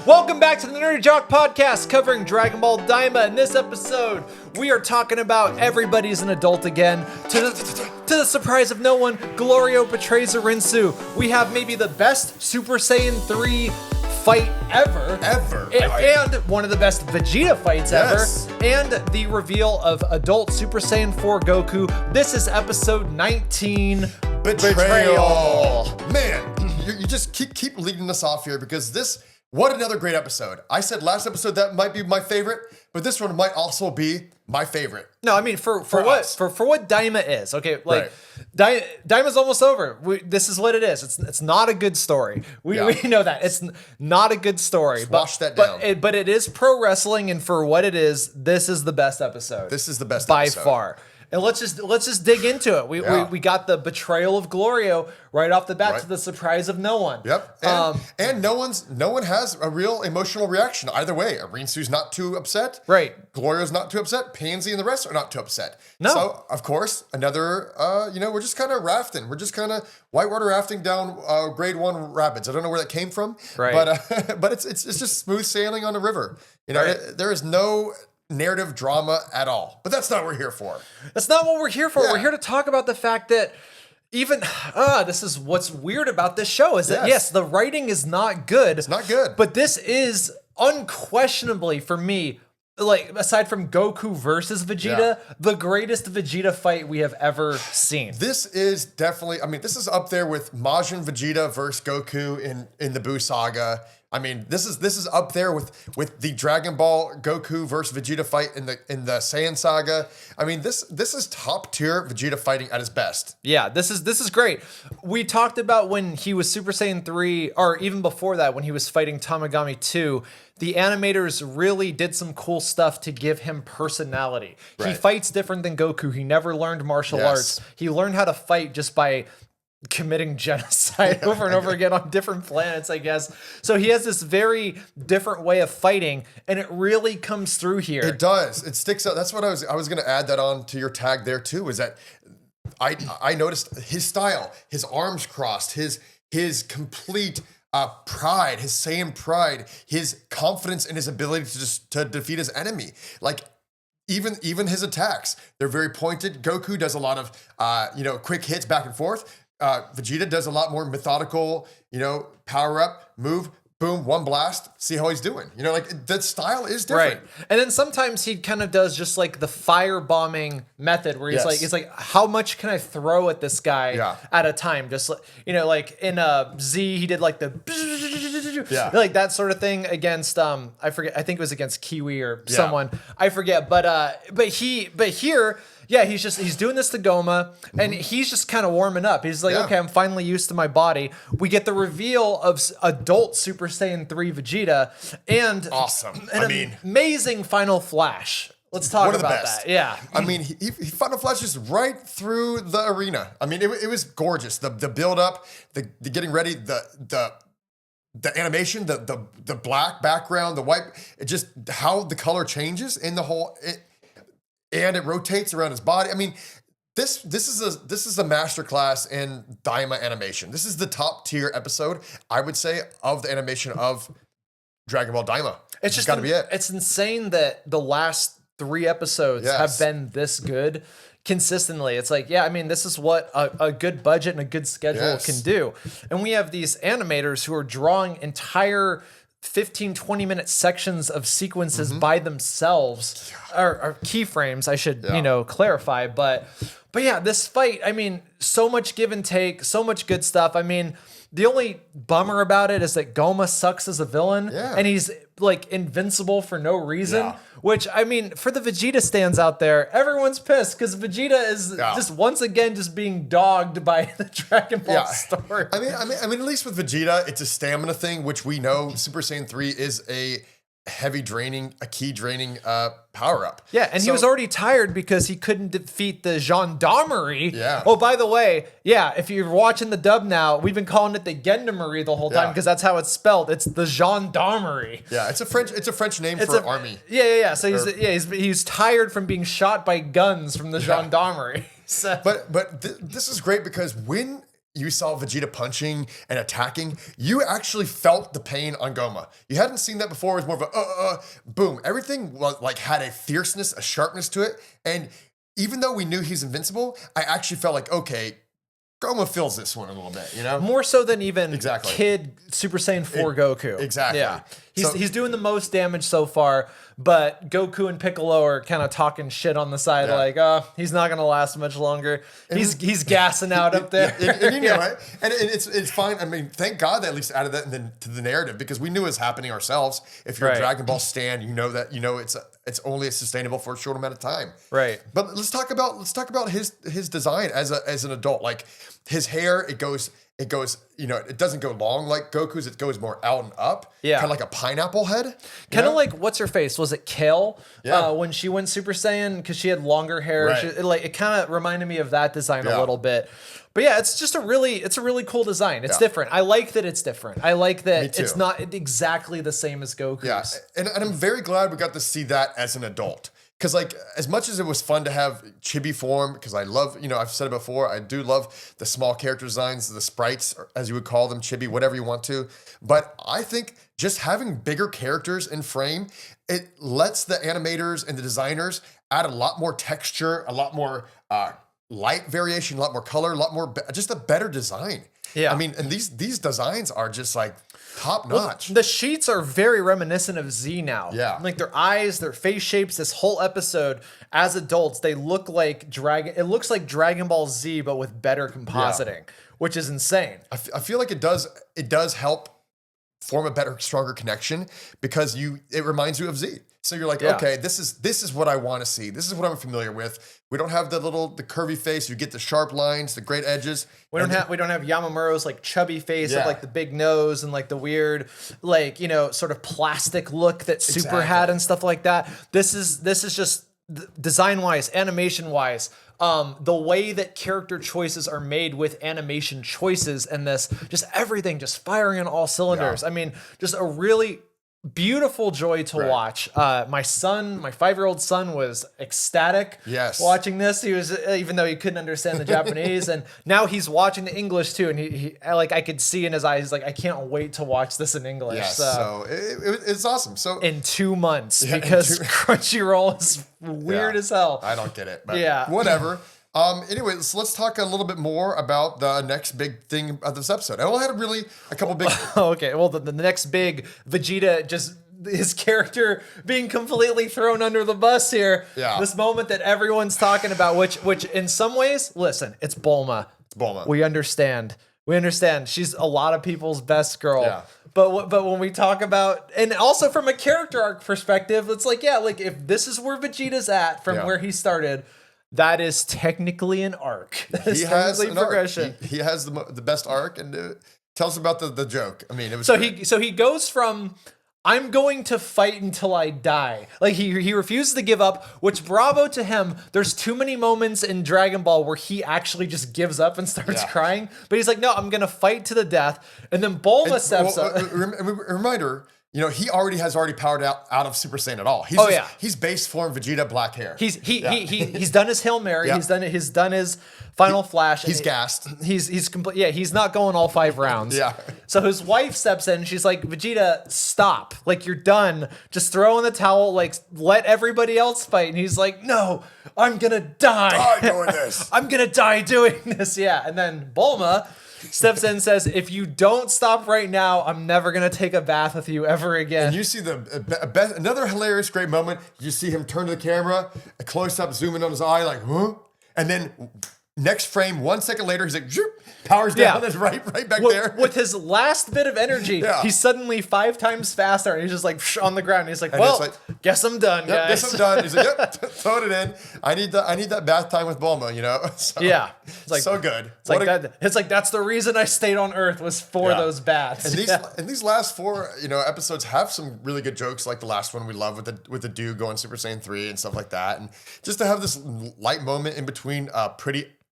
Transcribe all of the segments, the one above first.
Welcome back to the NerdyJock podcast covering Dragon Ball Daima. In this episode, we are talking about everybody's an adult again. To the surprise of no one, Glorio betrays Rinsu. We have maybe the best Super Saiyan 3 fight ever. And one of the best Vegeta fights ever. And the reveal of adult Super Saiyan 4 Goku. This is episode 19, Betrayal. Man, you just keep leading us off here because what another great episode. I said last episode that might be my favorite, but this one might also be my favorite. No, I mean for what Daima is. Okay, like Daima's almost over. This is what it is. It's not a good story. We know that. It's not a good story. Wash that down. But it is pro wrestling, and for what it is, this is the best episode. This is the best by episode. far. And let's just dig into it. We got the betrayal of Glorio right off the bat to the surprise of no one. Yep. And no one has a real emotional reaction either way. Rinsu's not too upset. Right. Glorio's not too upset. Pansy and the rest are not too upset. No. So of course another we're just kind of rafting. We're just kind of whitewater rafting down grade 1 rapids. I don't know where that came from. Right. But it's just smooth sailing on the river. You know, there is no narrative drama at all. But that's not what we're here for. That's not what we're here for. Yeah. We're here to talk about the fact that even this is what's weird about this show is that yes, the writing is not good. It's not good. But this is unquestionably for me, like aside from Goku versus Vegeta, the greatest Vegeta fight we have ever seen. This is definitely, this is up there with Majin Vegeta versus Goku in the Buu saga. I mean, this is up there with the Dragon Ball Goku versus Vegeta fight in the Saiyan saga. I mean, this is top tier Vegeta fighting at his best. Yeah, this is great. We talked about when he was Super Saiyan 3, or even before that, when he was fighting Tamagami 2, the animators really did some cool stuff to give him personality. Right. He fights different than Goku. He never learned martial arts. He learned how to fight just by committing genocide over and over again on different planets, I guess. So he has this very different way of fighting, and it really comes through here. It does. It sticks out. That's what I was going to add that on to your tag there too, is that I noticed his style, his arms crossed, his complete pride, his Saiyan pride, his confidence in his ability to defeat his enemy. Like, even his attacks, they're very pointed. Goku does a lot of quick hits back and forth. Vegeta does a lot more methodical, power up, move, boom, one blast, see how he's doing. Like that style is different. Right. And then sometimes he kind of does just like the fire bombing method where he's like, how much can I throw at this guy at a time? Just like in Z, he did like the like that sort of thing against I forget, I think it was against Kiwi or someone. I forget. But here he's doing this to Goma, and he's just kind of warming up. He's like, okay, I'm finally used to my body. We get the reveal of adult Super Saiyan 3 Vegeta, and awesome. Amazing final flash. Let's talk about that. Yeah. I mean, he final flashes right through the arena. I mean, it was gorgeous. The build up, the getting ready, the animation, the black background, the white, it just how the color changes in the whole. And it rotates around his body. I mean, this is a masterclass in Daima animation. This is the top tier episode, I would say, of the animation of Dragon Ball Daima. It's just got to be it. It's insane that the last 3 episodes have been this good consistently. It's like, this is what a good budget and a good schedule can do. And we have these animators who are drawing entire 15-20 minute sections of sequences by themselves, or keyframes, I should clarify. But yeah, this fight, so much give and take, so much good stuff. The only bummer about it is that Goma sucks as a villain, and he's like invincible for no reason. Which, for the Vegeta stands out there, everyone's pissed because Vegeta is just once again just being dogged by the Dragon Ball story. At least with Vegeta, it's a stamina thing, which we know Super Saiyan 3 is a key draining power up. Yeah, and he was already tired because he couldn't defeat the gendarmerie. Yeah. Oh, by the way, if you're watching the dub now, we've been calling it the Gendarmerie the whole time because that's how it's spelled. It's the gendarmerie. Yeah, it's a French name for army. Yeah. So he's tired from being shot by guns from the gendarmerie. So. But this is great because when you saw Vegeta punching and attacking, you actually felt the pain on Goma. You hadn't seen that before. It was more of a boom. Everything was like had a fierceness, a sharpness to it. And even though we knew he's invincible, I actually felt like, okay, Goma feels this one a little bit, you know? More so than even Kid Super Saiyan 4 Goku. Exactly. Yeah. He's doing the most damage so far, but Goku and Piccolo are kind of talking shit on the side, like, he's not going to last much longer. He's gassing out up there. And you know, right? And it's fine. I mean, thank God they at least added that to the narrative, because we knew it was happening ourselves. If you're a Dragon Ball stan, you know that it's only sustainable for a short amount of time. Right. But let's talk about his design as an adult. Like his hair, it goes, it doesn't go long like Goku's, it goes more out and up. Yeah. Kind of like a pineapple head. Kind of like, what's her face? Was it Kale? Yeah. When she went Super Saiyan, because she had longer hair. Right. It kind of reminded me of that design a little bit. But yeah, it's just a really cool design. It's different. I like that it's different. I like that it's not exactly the same as Goku's. Yeah. And I'm very glad we got to see that as an adult. Because like, as much as it was fun to have chibi form, because I love, I've said it before, I do love the small character designs, the sprites, or as you would call them, chibi, whatever you want to. But I think just having bigger characters in frame, it lets the animators and the designers add a lot more texture, a lot more light variation, a lot more color, a lot more, just a better design. Yeah. I mean, and these designs are just like top notch. The sheets are very reminiscent of Z now. Yeah. Like their eyes, their face shapes, this whole episode, as adults, they look like it looks like Dragon Ball Z, but with better compositing, which is insane. I feel like it does help form a better, stronger connection, because it reminds you of Z. So you're like, okay, this is what I want to see. This is what I'm familiar with. We don't have the curvy face. You get the sharp lines, the great edges. We don't have Yamamuro's like chubby face with like the big nose and like the weird, like, sort of plastic look that Super had and stuff like that. This is just design wise, animation wise. The way that character choices are made with animation choices and this, just everything just firing on all cylinders. I mean, just a really beautiful joy to watch. My 5-year-old son was ecstatic watching this. He was, even though he couldn't understand the Japanese, and now he's watching the English too, and he like, I could see in his eyes, he's like, I can't wait to watch this in English. Yes, so it's awesome. So in 2 months, because Crunchyroll is weird as hell. I don't get it, but whatever. Anyway, so let's talk a little bit more about the next big thing of this episode. I only had a couple big. Okay, well, the next big, Vegeta, just his character being completely thrown under the bus here. Yeah. This moment that everyone's talking about, which in some ways, listen, it's Bulma. It's Bulma. We understand. She's a lot of people's best girl. Yeah. But when we talk about, and also from a character arc perspective, it's like, like if this is where Vegeta's at from where he started, that is technically an arc. He has an progression. He has the best arc, and tell us about the joke. I mean, it was so he goes from, I'm going to fight until I die. Like he refuses to give up, which bravo to him. There's too many moments in Dragon Ball where he actually just gives up and starts crying. But he's like, no, I'm going to fight to the death. And then Bulma steps up. Reminder, he has powered out of Super Saiyan at all. He's base form Vegeta, black hair. He's done his Hail Mary. Yeah. He's done his Final Flash. He's gassed. He's complete. Yeah, he's not going all 5 rounds. Yeah. So his wife steps in and she's like, Vegeta, stop. Like, you're done. Just throw in the towel. Like, let everybody else fight. And he's like, no, I'm gonna die. Doing this. I'm gonna die doing this. Yeah. And then Bulma steps in and says, if you don't stop right now, I'm never going to take a bath with you ever again. And you see another hilarious, great moment. You see him turn to the camera, a close-up, zoom in on his eye, like, huh? And then next frame, 1 second later, he's like, powers down, and right back there. With his last bit of energy, he's suddenly 5 times faster, and he's just like on the ground. He's like, well, guess I'm done, guys. Guess I'm done. He's like, throw it in. I need that bath time with Bulma, So, it's like so good. It's like that's the reason I stayed on Earth, was for those baths. And these last 4 episodes have some really good jokes, like the last one we love with the dude going Super Saiyan 3 and stuff like that. And just to have this light moment in between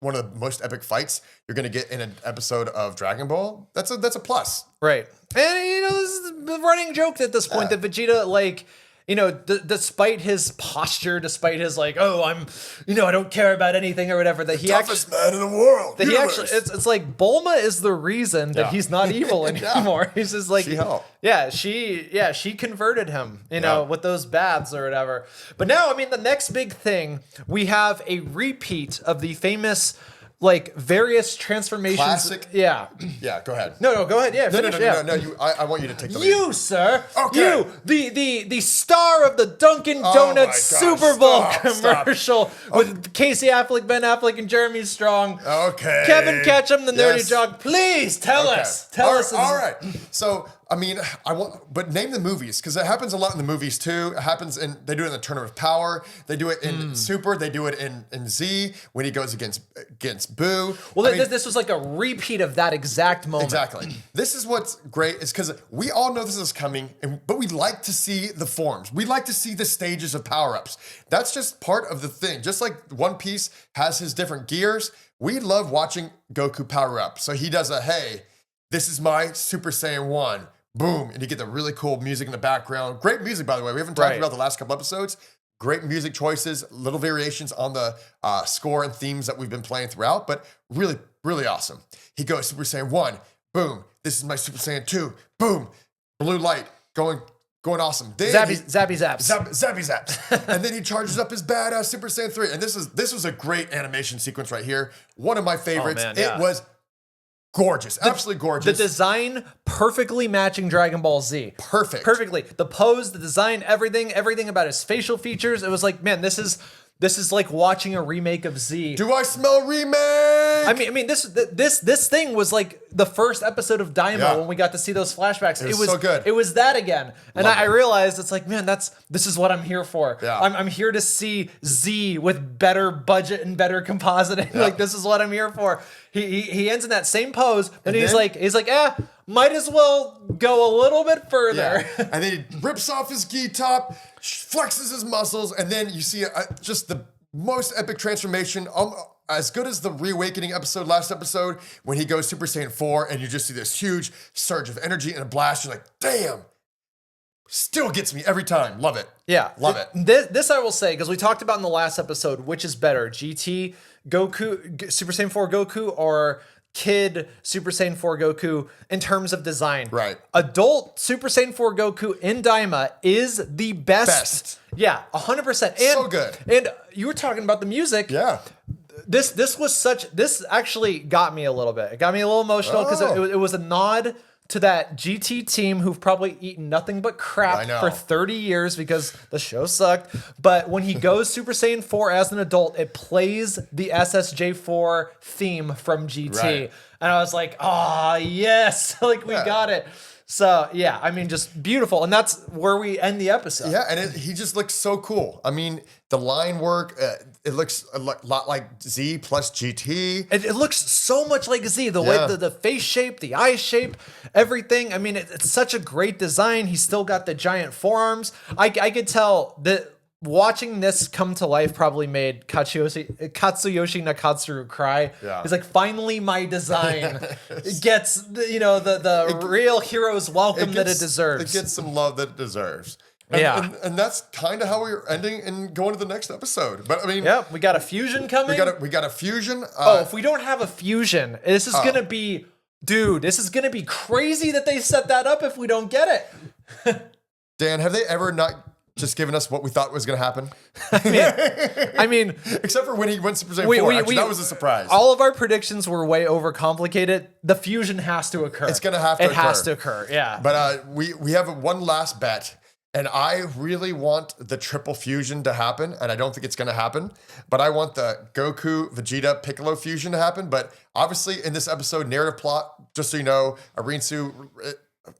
one of the most epic fights you're going to get in an episode of Dragon Ball, that's a plus. Right. And, this is the running joke at this point that Vegeta, like, despite his posture, despite his like, oh, I don't care about anything or whatever, that he toughest man in the world. That he actually, it's like Bulma is the reason that he's not evil anymore. He's just like, she helped. She converted him, with those baths or whatever. But now, I mean, the next big thing, we have a repeat of the famous, like, various transformations. Classic. Yeah. Yeah, go ahead. No, go ahead. Yeah, finish. No, I want you to take the lead. You, sir. Okay. You, the star of the Dunkin' Donuts Super Bowl commercial with Casey Affleck, Ben Affleck, and Jeremy Strong. Okay. Kevin Ketchum, the NerdyJock. Please tell us. Tell us. All right. So, I mean, but name the movies, because it happens a lot in the movies too. It happens they do it in the Tournament of Power. They do it in Super. They do it in Z when he goes against Boo. Well, this was like a repeat of that exact moment. Exactly. This is what's great is because we all know this is coming, but we like to see the forms. We like to see the stages of power-ups. That's just part of the thing. Just like One Piece has his different gears, we love watching Goku power up. So he does hey, this is my Super Saiyan 1. Boom. And you get the really cool music in the background. Great music, by the way. We haven't talked about the last couple episodes. Great music choices, little variations on the score and themes that we've been playing throughout, but really, really awesome. He goes Super Saiyan 1. Boom. This is my Super Saiyan 2. Boom. Blue light. Going awesome. Then Zappy zaps. And then he charges up his badass Super Saiyan 3. And this was a great animation sequence right here. One of my favorites. Oh, man, yeah. It was gorgeous. Absolutely gorgeous. The design perfectly matching Dragon Ball Z. Perfectly. The pose, the design, everything about his facial features. It was like, man, this is like watching a remake of Z. Do I smell remake? I mean, this thing was like the first episode of Daima when we got to see those flashbacks. It was so good. It was that again, and I realized it's like, man, this is what I'm here for. Yeah. I'm here to see Z with better budget and better compositing. Yeah. Like, this is what I'm here for. He ends in that same pose, and he's like, might as well go a little bit further. Yeah. And then he rips off his gi top, flexes his muscles, and then you see just the most epic transformation. As good as the Reawakening last episode, when he goes Super Saiyan 4, and you just see this huge surge of energy and a blast. You're like, damn. Still gets me every time. Love it. Yeah. Love it. This I will say, because we talked about in the last episode, which is better, GT Goku, Super Saiyan 4 Goku, or Kid Super Saiyan 4 Goku in terms of design. Right. Adult Super Saiyan 4 Goku in Daima is the best. Yeah, 100%. And, so good. And you were talking about the music. Yeah. This actually got me a little bit. It got me a little emotional because it was a nod to that GT team who've probably eaten nothing but crap for 30 years because the show sucked. But when he goes Super Saiyan 4 as an adult, it plays the SSJ4 theme from GT. Right. And I was like, oh, yes, like we got it. So, yeah, I mean, just beautiful. And that's where we end the episode. Yeah, and he just looks so cool. I mean, the line work, it looks a lot like Z plus GT. It looks so much like Z. The way the face shape, the eye shape, everything. I mean, it's such a great design. He's still got the giant forearms. I could tell that watching this come to life probably made Katsuyoshi Nakatsuru cry. Yeah. He's like, finally my design gets the real hero's welcome that it deserves. It gets some love that it deserves. And that's kind of how we're ending and going to the next episode. But I mean, we got a fusion coming. We got a fusion. If we don't have a fusion, this is gonna be, this is gonna be crazy that they set that up if we don't get it. Dan, have they ever not just given us what we thought was going to happen? I mean, except for when he went Super Saiyan 4. Actually, that was a surprise. All of our predictions were way overcomplicated. The fusion has to occur. It's going to have to occur. It has to occur, yeah. But we have one last bet. And I really want the triple fusion to happen, and I don't think it's going to happen. But I want the Goku, Vegeta, Piccolo fusion to happen. But obviously, in this episode, narrative plot, just so you know, Arinsu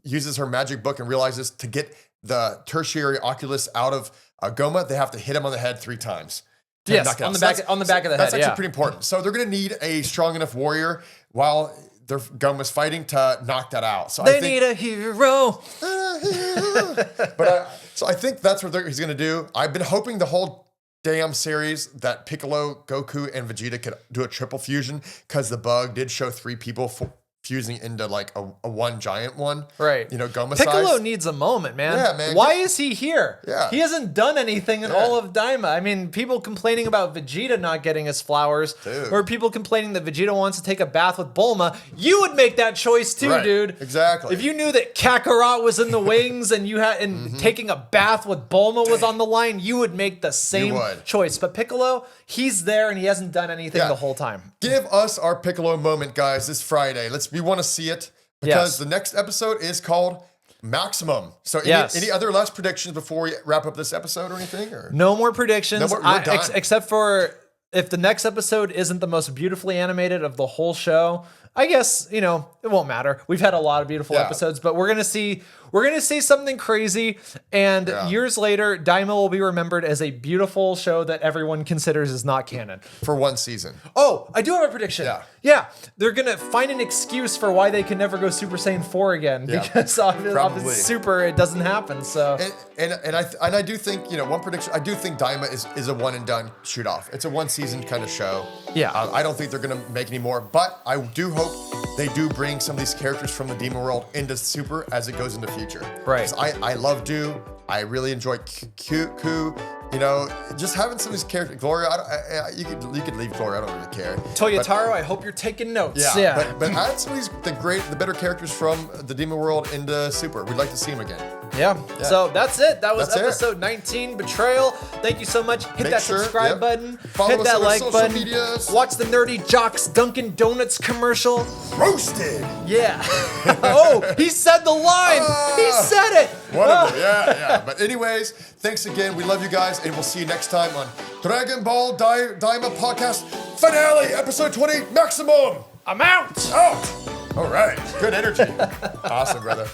uses her magic book and realizes to get the tertiary oculus out of Goma, they have to hit him on the head 3 times. Yes, on the back of the head. That's actually pretty important. So they're going to need a strong enough warrior while their Goma's fighting to knock that out. So they need a hero. But so I think that's what he's going to do. I've been hoping the whole damn series that Piccolo, Goku, and Vegeta could do a triple fusion because the bug did show 3 people fusing into like a one giant one. Right. You know, Goma Piccolo size. needs a moment, man. Yeah, man. Why is he here? Yeah. He hasn't done anything in all of Daima. I mean, people complaining about Vegeta not getting his flowers, Dude. or people complaining that Vegeta wants to take a bath with Bulma. You would make that choice too, Right. dude. Exactly. If you knew that Kakarot was in the wings and you had taking a bath with Bulma was on the line, you would make the same choice. But Piccolo, he's there and he hasn't done anything the whole time. Give us our Piccolo moment, guys, this Friday. We want to see it because the next episode is called Maximum. So any other last predictions before we wrap up this episode or anything? Or? No more predictions. No, we're done. Except for if the next episode isn't the most beautifully animated of the whole show, I guess, you know, it won't matter. We've had a lot of beautiful episodes, but we're gonna see something crazy, and years later, Daima will be remembered as a beautiful show that everyone considers is not canon. For one season. Oh, I do have a prediction. Yeah. They're gonna find an excuse for why they can never go Super Saiyan 4 again, because of Super, it doesn't happen. So and I do think, you know, one prediction, I do think Daima is a one and done shoot off. It's a one season kind of show. Yeah. I don't think they're gonna make any more, but I do hope they do bring some of these characters from the Demon World into Super as it goes into the future. Right. I love Do. I really enjoy Ku. You know, just having some of these characters. Gloria, you could leave Gloria. I don't really care. Toyotaro, I hope you're taking notes. Yeah. But add some of these the better characters from the Demon World into Super. We'd like to see them again. Yeah. So that's it. That was episode 19, Betrayal. Thank you so much. Hit that subscribe button. Hit that like button. Medias. Watch the NerdyJock's Dunkin' Donuts commercial. Roasted. Yeah. Oh, he said the line. He said it. Wonderful. Yeah. But anyways, thanks again. We love you guys, and we'll see you next time on Dragon Ball Daima podcast finale, episode 20, Maximum. I'm out. All right. Good energy. Awesome, brother.